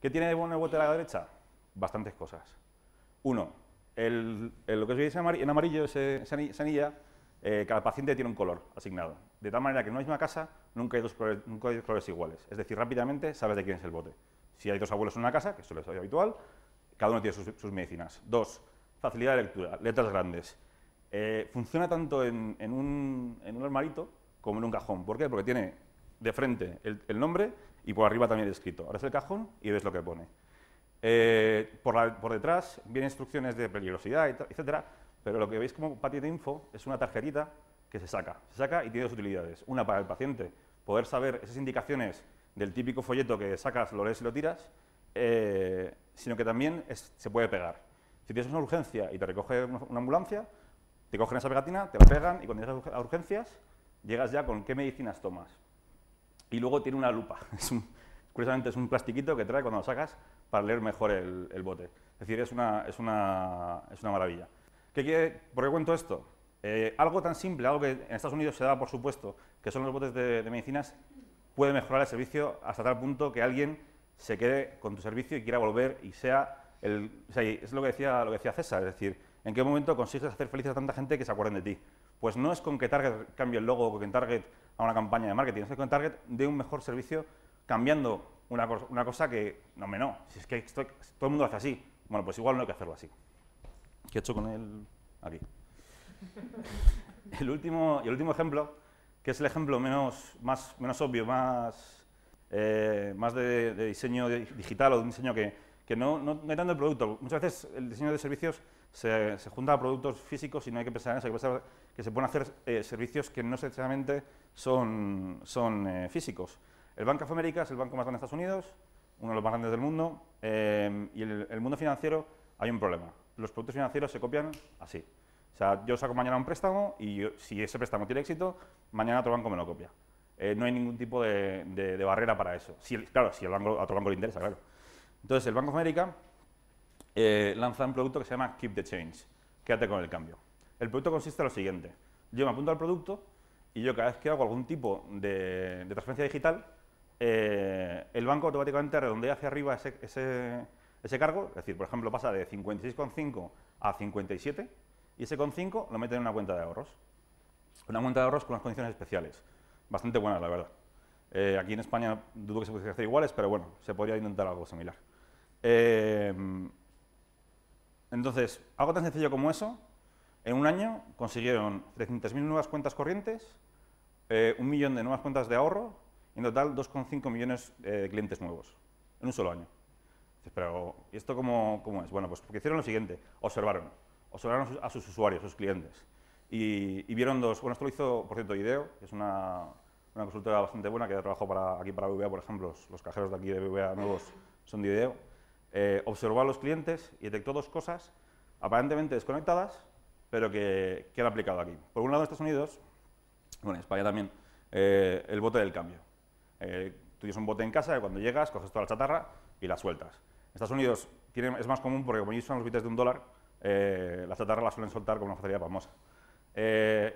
¿Qué tiene de bueno el bote de la derecha? Bastantes cosas. Uno, lo que veis en amarillo, esa anilla, cada paciente tiene un color asignado. De tal manera que en una misma casa nunca hay dos colores iguales. Es decir, rápidamente sabes de quién es el bote. Si hay dos abuelos en una casa, que suele ser habitual, cada uno tiene sus medicinas. Dos, facilidad de lectura, letras grandes. Funciona tanto en un armarito como en un cajón. ¿Por qué? Porque tiene de frente el nombre y por arriba también el escrito. Ahora es el cajón y ves lo que pone. Por detrás vienen instrucciones de peligrosidad, etcétera, pero lo que veis como paquete info es una tarjetita que se saca y tiene dos utilidades. Una para el paciente, poder saber esas indicaciones del típico folleto que sacas, lo lees y lo tiras, sino que también se puede pegar. Si tienes una urgencia y te recoge una ambulancia, te cogen esa pegatina, te la pegan y cuando llegas a urgencias, llegas ya con qué medicinas tomas. Y luego tiene una lupa. Curiosamente es un plastiquito que trae cuando lo sacas para leer mejor el bote. Es decir, es una maravilla. ¿Por qué cuento esto? Algo tan simple, algo que en Estados Unidos se da por supuesto, que son los botes de medicinas, puede mejorar el servicio hasta tal punto que alguien se quede con tu servicio y quiera volver y es lo que decía César, es decir, ¿en qué momento consigues hacer felices a tanta gente que se acuerden de ti? Pues no es con que Target cambie el logo o que Target haga una campaña de marketing, es que con Target dé un mejor servicio cambiando una cosa que, no, si es que todo el mundo lo hace así, bueno, pues igual no hay que hacerlo así. ¿Qué he hecho con él? Aquí. El último ejemplo, que es el ejemplo menos obvio, más de diseño digital o de un diseño que no hay tanto el producto. Muchas veces el diseño de servicios se junta a productos físicos y no hay que pensar en eso, hay que pensar que se pueden hacer servicios que no necesariamente son físicos. El Bank of America es el banco más grande de Estados Unidos, uno de los más grandes del mundo, y el mundo financiero hay un problema. Los productos financieros se copian así. O sea, yo saco mañana un préstamo y si ese préstamo tiene éxito, mañana otro banco me lo copia. No hay ningún tipo de barrera para eso. Claro, si a otro banco le interesa, claro. Entonces, el Bank of America lanza un producto que se llama Keep the Change, quédate con el cambio. El producto consiste en lo siguiente. Yo me apunto al producto y yo cada vez que hago algún tipo de transferencia digital, el banco automáticamente redondea hacia arriba ese cargo, es decir, por ejemplo, pasa de 56,5 a 57 y ese con 5 lo mete en una cuenta de ahorros. Una cuenta de ahorros con unas condiciones especiales, bastante buenas, la verdad. Aquí en España dudo que se pudiese hacer iguales, pero bueno, se podría intentar algo similar. Entonces, algo tan sencillo como eso, en un año consiguieron 300.000 nuevas cuentas corrientes, 1 millón de nuevas cuentas de ahorro y en total 2,5 millones de clientes nuevos, en un solo año. Pero, ¿y esto cómo es? Bueno, pues porque hicieron lo siguiente, observaron a sus usuarios, sus clientes, y vieron esto lo hizo, por cierto, IDEO, que es una consultora bastante buena que trabajó aquí para BBVA, por ejemplo, los cajeros de aquí de BBVA nuevos son de IDEO. Observó a los clientes y detectó dos cosas aparentemente desconectadas, pero que han aplicado aquí. Por un lado, en Estados Unidos, bueno, en España también, el bote del cambio. Tú tienes un bote en casa y cuando llegas, coges toda la chatarra y la sueltas. En Estados Unidos es más común porque como ellos usan los billetes de $1, la chatarra la suelen soltar con una facilidad famosa.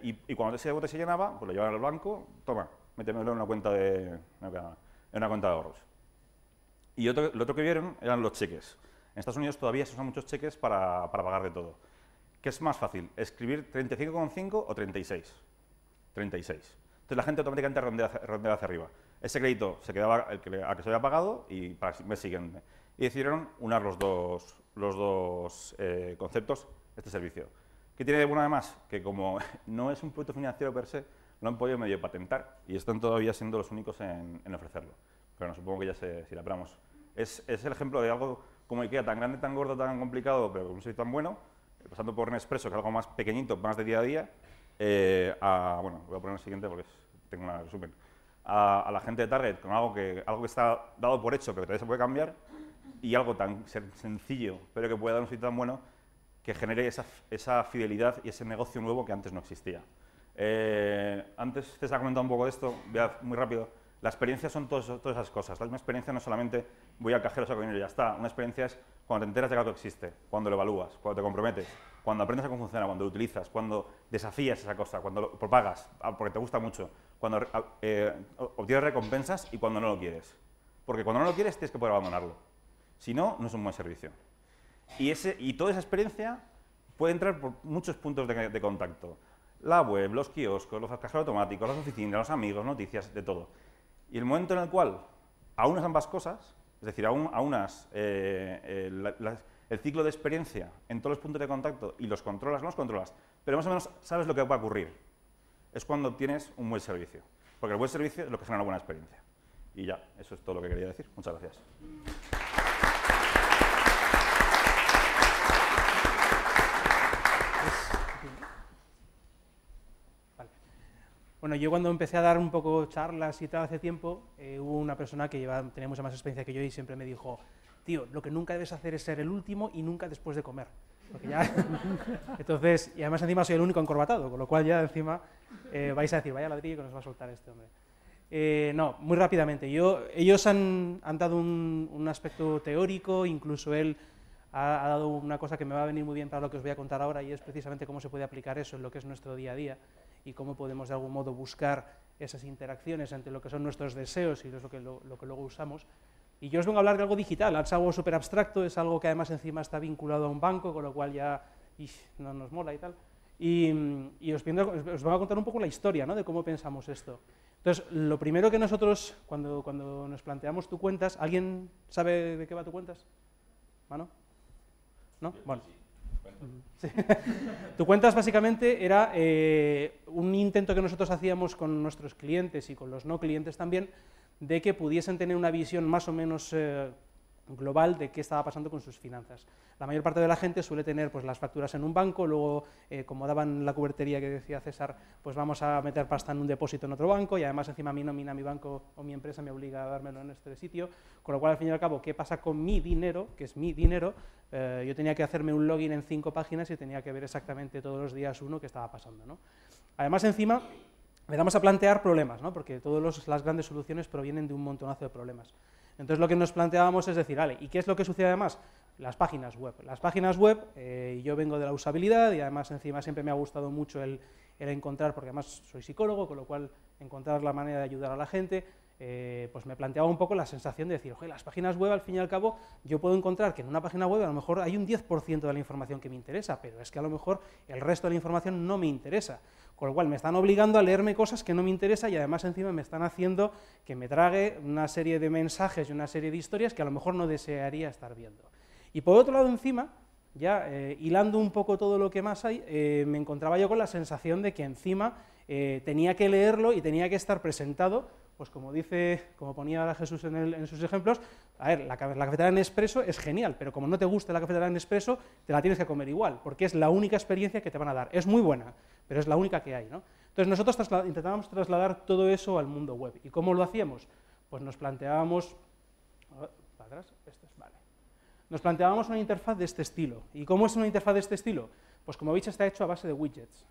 Y cuando ese bote se llenaba, pues lo llevaban al banco, toma, métemelo en una cuenta de ahorros. Y lo otro que vieron eran los cheques. En Estados Unidos todavía se usan muchos cheques para pagar de todo. ¿Qué es más fácil? ¿Escribir 35,5 o 36? 36. Entonces la gente automáticamente redondea hacia arriba. Ese crédito se quedaba al que se había pagado y para el mes siguiente. Y decidieron unar los dos conceptos de este servicio. ¿Qué tiene de bueno además? Que como no es un producto financiero per se, lo han podido medio patentar y están todavía siendo los únicos en ofrecerlo. Pero no, supongo que ya se irá. Pero vamos, es el ejemplo de algo como IKEA, tan grande, tan gordo, tan complicado, pero con un servicio tan bueno, pasando por Nespresso, que es algo más pequeñito, más de día a día, bueno, voy a poner el siguiente porque tengo un resumen, a la gente de Target con algo que está dado por hecho, pero que todavía se puede cambiar, y algo tan sencillo, pero que puede dar un sitio tan bueno, que genere esa fidelidad y ese negocio nuevo que antes no existía. Antes César ha comentado un poco de esto, voy a muy rápido. La experiencia son todas esas cosas. Una experiencia no solamente voy al cajero, saco dinero y ya está. Una experiencia es cuando te enteras de que algo existe, cuando lo evalúas, cuando te comprometes, cuando aprendes a cómo funciona, cuando lo utilizas, cuando desafías esa cosa, cuando lo propagas porque te gusta mucho, cuando obtienes recompensas y cuando no lo quieres. Porque cuando no lo quieres tienes que poder abandonarlo. Si no, no es un buen servicio. Y toda esa experiencia puede entrar por muchos puntos de contacto. La web, los kioscos, los cajeros automáticos, las oficinas, los amigos, noticias, de todo. Y el momento en el cual aunas ambas cosas, es decir, aunas el ciclo de experiencia en todos los puntos de contacto y los controlas, no los controlas, pero más o menos sabes lo que va a ocurrir, es cuando obtienes un buen servicio. Porque el buen servicio es lo que genera una buena experiencia. Y ya, eso es todo lo que quería decir. Muchas gracias. Bueno, yo cuando empecé a dar un poco charlas y tal hace tiempo, hubo una persona que tenía mucha más experiencia que yo y siempre me dijo, tío, lo que nunca debes hacer es ser el último y nunca después de comer. Porque ya... Entonces, y además encima soy el único encorbatado, con lo cual ya encima vais a decir, vaya ladrillo que nos va a soltar este hombre. No, muy rápidamente. Ellos han dado un aspecto teórico, incluso él ha dado una cosa que me va a venir muy bien para lo que os voy a contar ahora, y es precisamente cómo se puede aplicar eso en lo que es nuestro día a día y cómo podemos de algún modo buscar esas interacciones entre lo que son nuestros deseos y lo que luego usamos. Y yo os vengo a hablar de algo digital, es algo súper abstracto, es algo que además encima está vinculado a un banco, con lo cual ya no nos mola y tal. Y os vengo a contar un poco la historia, ¿no?, de cómo pensamos esto. Entonces, lo primero que nosotros, cuando nos planteamos tu cuentas, ¿alguien sabe de qué va tu cuentas? ¿Mano? ¿No? Bueno. Sí. Tu cuentas básicamente era un intento que nosotros hacíamos con nuestros clientes y con los no clientes también, de que pudiesen tener una visión más o menos global de qué estaba pasando con sus finanzas. La mayor parte de la gente suele tener pues, las facturas en un banco, luego, como daban la cubertería que decía César, pues vamos a meter pasta en un depósito en otro banco y además encima mi nómina, mi banco o mi empresa me obliga a dármelo en este sitio, con lo cual al fin y al cabo, ¿qué pasa con mi dinero? Que es mi dinero. Yo tenía que hacerme un login en 5 páginas y tenía que ver exactamente todos los días qué estaba pasando, ¿no? Además encima empezamos a plantear problemas, ¿no?, porque todas las grandes soluciones provienen de un montonazo de problemas. Entonces lo que nos planteábamos es decir, vale, ¿y qué es lo que sucede además? Las páginas web. Las páginas web, yo vengo de la usabilidad y además encima siempre me ha gustado mucho el encontrar, porque además soy psicólogo, con lo cual encontrar la manera de ayudar a la gente, pues me planteaba un poco la sensación de decir, oye, las páginas web al fin y al cabo yo puedo encontrar que en una página web a lo mejor hay un 10% de la información que me interesa, pero es que a lo mejor el resto de la información no me interesa. Con lo cual me están obligando a leerme cosas que no me interesan y además encima me están haciendo que me trague una serie de mensajes y una serie de historias que a lo mejor no desearía estar viendo. Y por otro lado encima, ya hilando un poco todo lo que más hay, me encontraba yo con la sensación de que encima tenía que leerlo y tenía que estar presentado, pues como ponía ahora Jesús en sus ejemplos, a ver, la cafetera Nespresso es genial, pero como no te gusta la cafetera Nespresso, te la tienes que comer igual, porque es la única experiencia que te van a dar. Es muy buena, pero es la única que hay, ¿no? Entonces nosotros intentábamos trasladar todo eso al mundo web. ¿Y cómo lo hacíamos? Pues nos planteábamos... ¿Para atrás? Vale. Nos planteábamos una interfaz de este estilo. ¿Y cómo es una interfaz de este estilo? Pues como veis está hecho a base de widgets.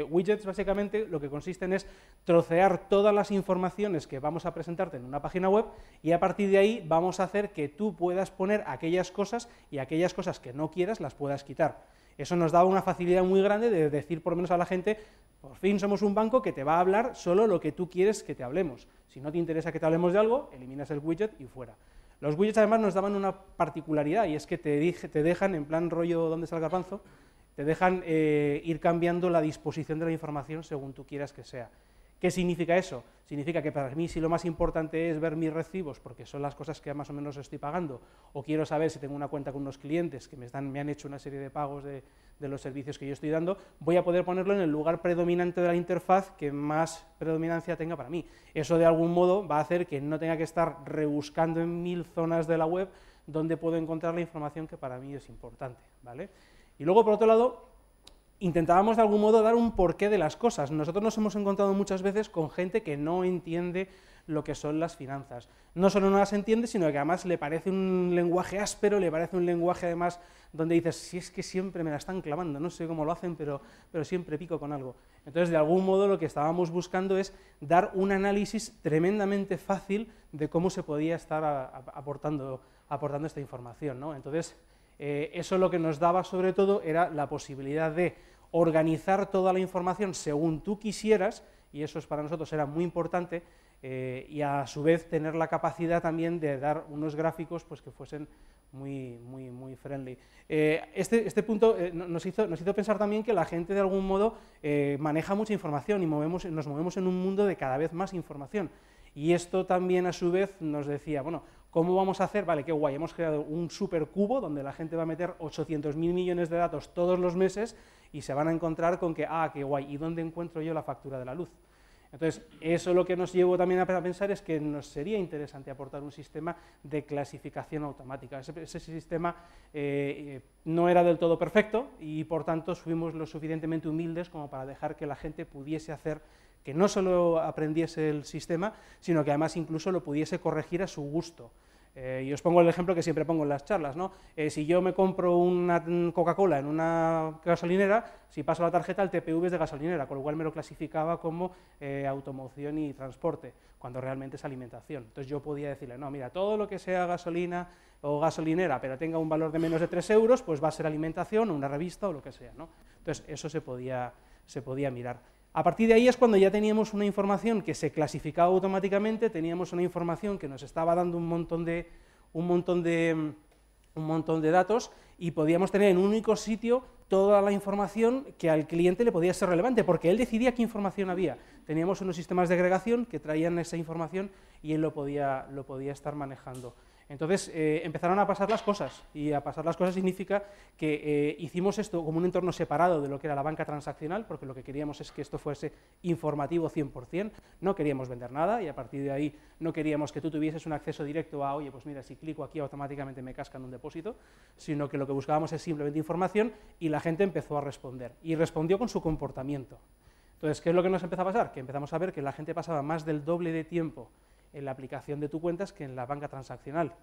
Widgets básicamente lo que consisten es trocear todas las informaciones que vamos a presentarte en una página web y a partir de ahí vamos a hacer que tú puedas poner aquellas cosas y aquellas cosas que no quieras las puedas quitar. Eso nos da una facilidad muy grande de decir por lo menos a la gente, por fin somos un banco que te va a hablar solo lo que tú quieres que te hablemos. Si no te interesa que te hablemos de algo, eliminas el widget y fuera. Los widgets además nos daban una particularidad y es que te dejan, en plan rollo ¿dónde está el garbanzo?, te dejan ir cambiando la disposición de la información según tú quieras que sea. ¿Qué significa eso? Significa que para mí si lo más importante es ver mis recibos, porque son las cosas que más o menos estoy pagando, o quiero saber si tengo una cuenta con unos clientes que me han hecho una serie de pagos de los servicios que yo estoy dando, voy a poder ponerlo en el lugar predominante de la interfaz que más predominancia tenga para mí. Eso de algún modo va a hacer que no tenga que estar rebuscando en 1000 zonas de la web donde puedo encontrar la información que para mí es importante, ¿vale? Y luego, por otro lado, intentábamos de algún modo dar un porqué de las cosas. Nosotros nos hemos encontrado muchas veces con gente que no entiende lo que son las finanzas. No solo no las entiende, sino que además le parece un lenguaje áspero, le parece un lenguaje además donde dices, si es que siempre me la están clavando, no sé cómo lo hacen, pero siempre pico con algo. Entonces, de algún modo lo que estábamos buscando es dar un análisis tremendamente fácil de cómo se podía estar aportando esta información, ¿no? Entonces, eso lo que nos daba sobre todo era la posibilidad de organizar toda la información según tú quisieras, y eso para nosotros era muy importante, y a su vez tener la capacidad también de dar unos gráficos pues, que fuesen muy friendly. Este punto nos hizo pensar también que la gente de algún modo maneja mucha información y nos movemos en un mundo de cada vez más información. Y esto también a su vez nos decía, bueno, ¿cómo vamos a hacer? Vale, qué guay, hemos creado un supercubo donde la gente va a meter 800.000 millones de datos todos los meses y se van a encontrar con que, qué guay, ¿y dónde encuentro yo la factura de la luz? Entonces, eso lo que nos llevó también a pensar es que nos sería interesante aportar un sistema de clasificación automática. Ese sistema no era del todo perfecto y, por tanto, fuimos lo suficientemente humildes como para dejar que la gente pudiese hacer, que no solo aprendiese el sistema, sino que además incluso lo pudiese corregir a su gusto. Y os pongo el ejemplo que siempre pongo en las charlas, ¿no? Si yo me compro una Coca-Cola en una gasolinera, si paso la tarjeta, el TPV es de gasolinera, con lo cual me lo clasificaba como automoción y transporte, cuando realmente es alimentación. Entonces yo podía decirle, no, mira, todo lo que sea gasolina o gasolinera, pero tenga un valor de menos de 3 euros, pues va a ser alimentación o una revista o lo que sea, ¿no? Entonces eso se podía mirar. A partir de ahí es cuando ya teníamos una información que se clasificaba automáticamente, teníamos una información que nos estaba dando un montón de datos y podíamos tener en un único sitio toda la información que al cliente le podía ser relevante, porque él decidía qué información había. Teníamos unos sistemas de agregación que traían esa información y él lo podía estar manejando. Entonces empezaron a pasar las cosas, y a pasar las cosas significa que hicimos esto como un entorno separado de lo que era la banca transaccional, porque lo que queríamos es que esto fuese informativo 100%, no queríamos vender nada, y a partir de ahí no queríamos que tú tuvieses un acceso directo a, oye, pues mira, si clico aquí automáticamente me cascan un depósito, sino que lo que buscábamos es simplemente información, y la gente empezó a responder, y respondió con su comportamiento. Entonces, ¿qué es lo que nos empezó a pasar? Que empezamos a ver que la gente pasaba más del doble de tiempo en la aplicación de tu cuentas que en la banca transaccional.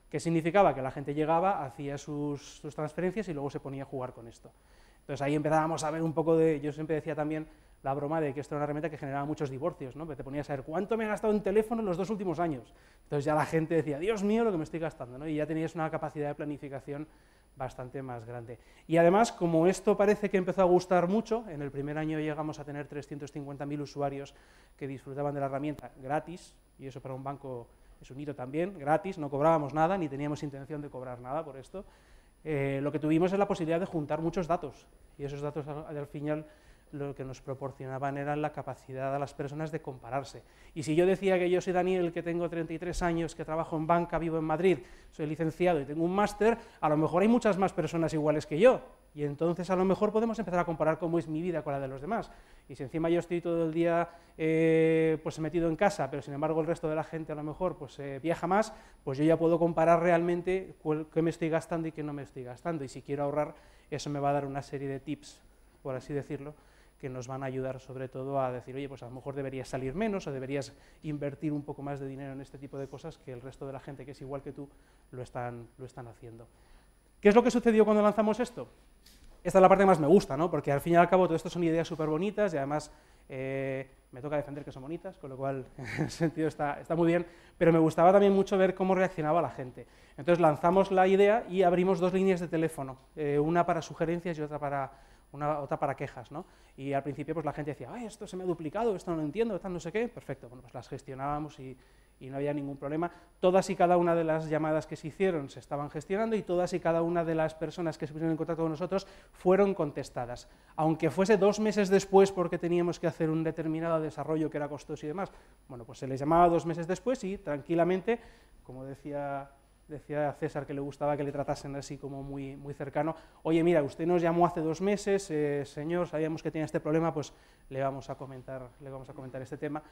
¿Qué significaba? Que la gente llegaba, hacía sus transferencias y luego se ponía a jugar con esto. Entonces ahí empezábamos a ver un poco de, yo siempre decía también la broma de que esto era una herramienta que generaba muchos divorcios, ¿no? Porque te ponías a ver cuánto me he gastado en teléfono en los 2 últimos años. Entonces ya la gente decía, Dios mío, lo que me estoy gastando, ¿no? Y ya tenías una capacidad de planificación bastante más grande. Y además, como esto parece que empezó a gustar mucho, en el primer año llegamos a tener 350.000 usuarios que disfrutaban de la herramienta gratis, y eso para un banco es un hito también, gratis, no cobrábamos nada, ni teníamos intención de cobrar nada por esto. Lo que tuvimos es la posibilidad de juntar muchos datos, y esos datos al final lo que nos proporcionaban era la capacidad a las personas de compararse. Y si yo decía que yo soy Daniel, que tengo 33 años, que trabajo en banca, vivo en Madrid, soy licenciado y tengo un máster, a lo mejor hay muchas más personas iguales que yo, y entonces a lo mejor podemos empezar a comparar cómo es mi vida con la de los demás. Y si encima yo estoy todo el día pues metido en casa, pero sin embargo el resto de la gente a lo mejor pues viaja más, pues yo ya puedo comparar realmente qué me estoy gastando y qué no me estoy gastando. Y si quiero ahorrar, eso me va a dar una serie de tips, por así decirlo, que nos van a ayudar sobre todo a decir, oye, pues a lo mejor deberías salir menos o deberías invertir un poco más de dinero en este tipo de cosas que el resto de la gente que es igual que tú lo están haciendo. ¿Qué es lo que sucedió cuando lanzamos esto? Esta es la parte que más me gusta, ¿no? Porque al fin y al cabo todo esto son ideas súper bonitas y además me toca defender que son bonitas, con lo cual en ese sentido está muy bien, pero me gustaba también mucho ver cómo reaccionaba la gente. Entonces lanzamos la idea y abrimos 2 líneas de teléfono, una para sugerencias y otra para quejas, ¿no? Y al principio pues la gente decía, ay, esto se me ha duplicado, esto no lo entiendo, tal, no sé qué, perfecto, bueno, pues las gestionábamos y no había ningún problema. Todas y cada una de las llamadas que se hicieron se estaban gestionando y todas y cada una de las personas que se pusieron en contacto con nosotros fueron contestadas. Aunque fuese 2 meses después porque teníamos que hacer un determinado desarrollo que era costoso y demás, bueno, pues se les llamaba 2 meses después y tranquilamente, como decía César que le gustaba que le tratasen así como muy cercano, oye, mira, usted nos llamó hace 2 meses, señor, sabíamos que tenía este problema, pues le vamos a comentar este tema,